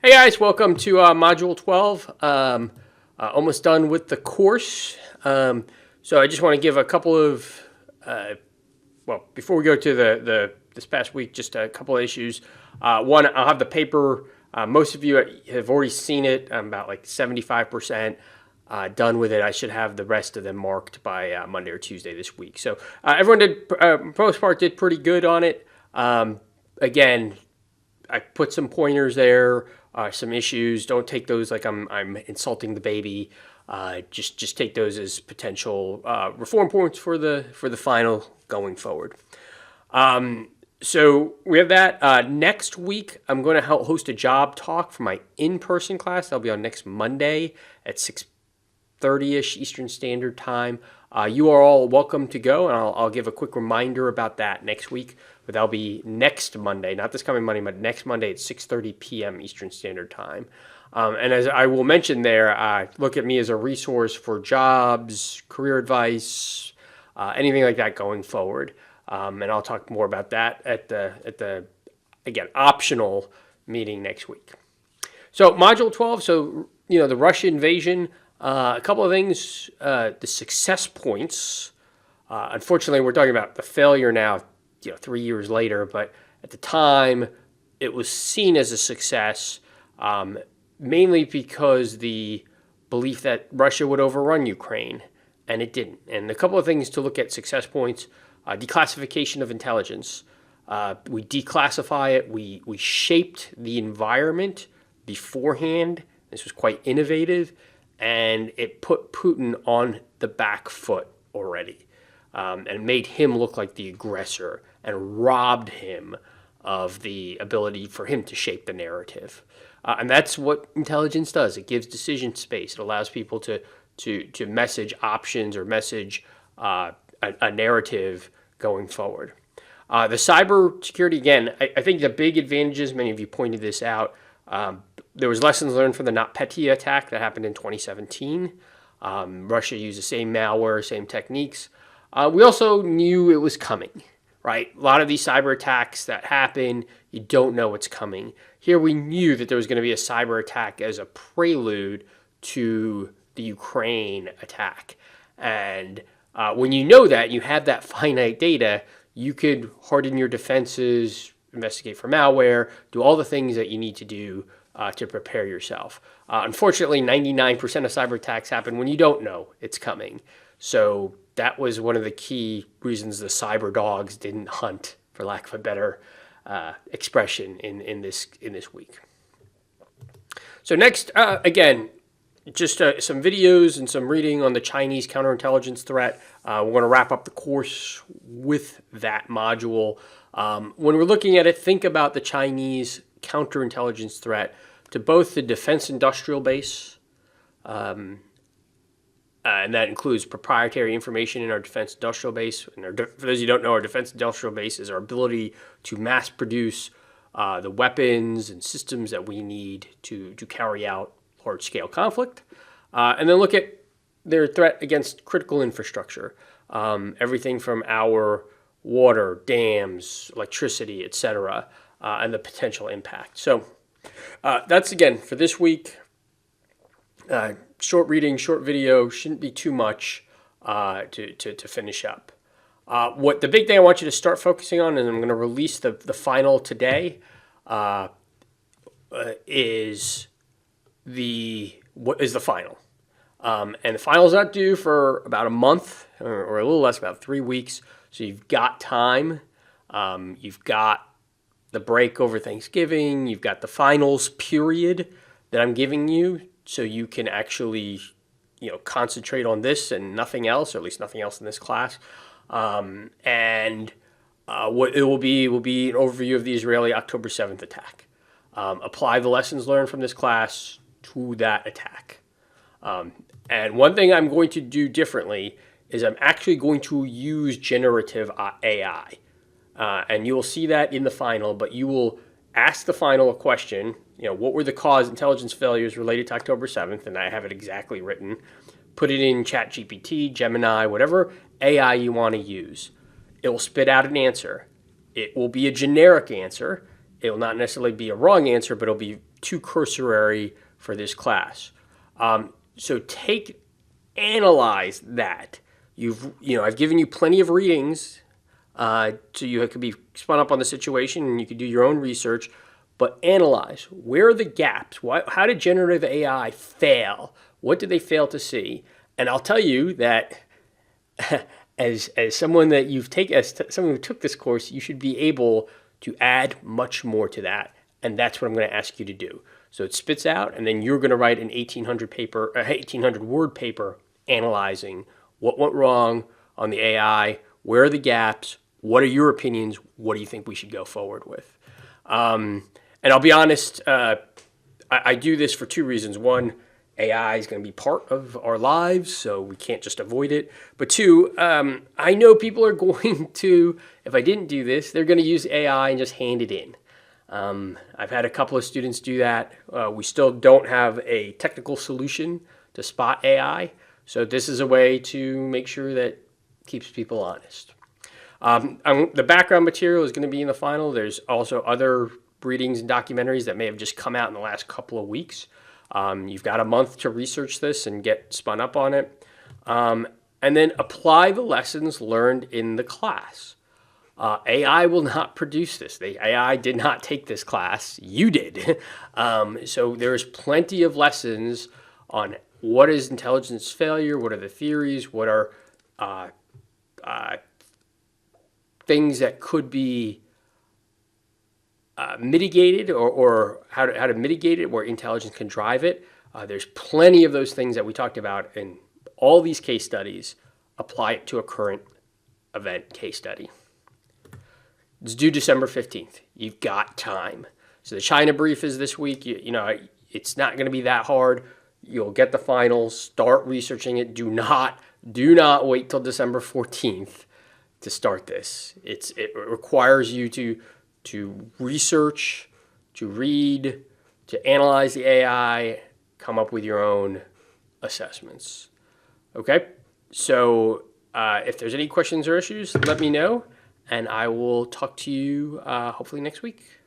Hey guys, welcome to Module 12. Almost done with the course. So I just want to give a couple of, before we go to this past week, just a couple of issues. One, I'll have the paper. Most of you have already seen it. I'm about like 75% done with it. I should have the rest of them marked by Monday or Tuesday this week. So everyone did, for the most part, did pretty good on it. Again, I put some pointers there. Some issues. Don't take those like I'm insulting the baby. Just take those as potential reform points for the final going forward. So we have that. Next week, I'm going to host a job talk for my in-person class. That'll be on next Monday at 6:30ish Eastern Standard Time. You are all welcome to go, and I'll give a quick reminder about that next week. But that'll be next Monday, not this coming Monday, but next Monday at 6:30 p.m. Eastern Standard Time. And as I will mention there, look at me as a resource for jobs, career advice, anything like that going forward. And I'll talk more about that at the again, optional meeting next week. So Module 12, so, the Russia invasion, a couple of things, the success points. Unfortunately, we're talking about the failure now, 3 years later, but at the time it was seen as a success, mainly because the belief that Russia would overrun Ukraine, and it didn't. And a couple of things to look at success points: declassification of intelligence. We declassify it. We shaped the environment beforehand. This was quite innovative, and it put Putin on the back foot already, and made him look like the aggressor and robbed him of the ability for him to shape the narrative. And that's what intelligence does. It gives decision space. It allows people to message options or message a narrative going forward. The cyber security, again, I think the big advantages, many of you pointed this out, there was lessons learned from the NotPetya attack that happened in 2017. Russia used the same malware, same techniques. We also knew it was coming, right? A lot of these cyber attacks that happen, you don't know what's coming. Here we knew that there was going to be a cyber attack as a prelude to the Ukraine attack. And when you know that, you have that finite data, you could harden your defenses, investigate for malware, do all the things that you need to do to prepare yourself. Unfortunately, 99% of cyber attacks happen when you don't know it's coming. So that was one of the key reasons the cyber dogs didn't hunt, for lack of a better expression, in this week. So next, again, just some videos and some reading on the Chinese counterintelligence threat. We're going to wrap up the course with that module. When we're looking at it, think about the Chinese counterintelligence threat to both the defense industrial base, and that includes proprietary information in our defense industrial base. And for those of you who don't know, our defense industrial base is our ability to mass produce the weapons and systems that we need to carry out large-scale conflict. And then look at their threat against critical infrastructure, everything from our water, dams, electricity, etc., and the potential impact. So that's, again, for this week. Short reading, short video, shouldn't be too much to finish up. What the big thing I want you to start focusing on, and I'm going to release the final today, is what is the final. And the final's not due for about a month, or a little less, about 3 weeks. So you've got time. You've got the break over Thanksgiving. You've got the finals period that I'm giving you, so you can actually, concentrate on this and nothing else, or at least nothing else in this class. And what it will be an overview of the Israeli October 7th attack. Apply the lessons learned from this class to that attack. And one thing I'm going to do differently is I'm actually going to use generative AI. And you will see that in the final, but you will ask the final a question. What were the intelligence failures related to October 7th? And I have it exactly written. Put it in ChatGPT, Gemini, whatever AI you want to use. It will spit out an answer. It will be a generic answer. It will not necessarily be a wrong answer, but it'll be too cursory for this class. So analyze that. I've given you plenty of readings, so you could be spun up on the situation and you could do your own research. But analyze, where are the gaps? How did generative AI fail? What did they fail to see? And I'll tell you that as someone that someone who took this course, you should be able to add much more to that. And that's what I'm going to ask you to do. So it spits out, and then you're going to write an 1,800 word paper analyzing what went wrong on the AI, where are the gaps, what are your opinions, what do you think we should go forward with? And I'll be honest, I do this for two reasons. One, AI is going to be part of our lives, so we can't just avoid it. But two, I know people are going to, if I didn't do this, they're going to use AI and just hand it in. I've had a couple of students do that. We still don't have a technical solution to spot AI, so this is a way to make sure that keeps people honest. The background material is going to be in the final. There's also other readings and documentaries that may have just come out in the last couple of weeks. You've got a month to research this and get spun up on it. And then apply the lessons learned in the class. AI will not produce this. AI did not take this class. You did. So there's plenty of lessons on what is intelligence failure, what are the theories, what are things that could be mitigated or how to mitigate it, where intelligence can drive it. There's plenty of those things that we talked about in all these case studies. Apply it to a current event case study. It's due December 15th. You've got time. So the China brief is this week. It's not going to be that hard. You'll get the finals. Start researching it. Do not wait till December 14th to start this. It requires you to research, to read, to analyze the AI, come up with your own assessments. Okay? So if there's any questions or issues, let me know, and I will talk to you hopefully next week.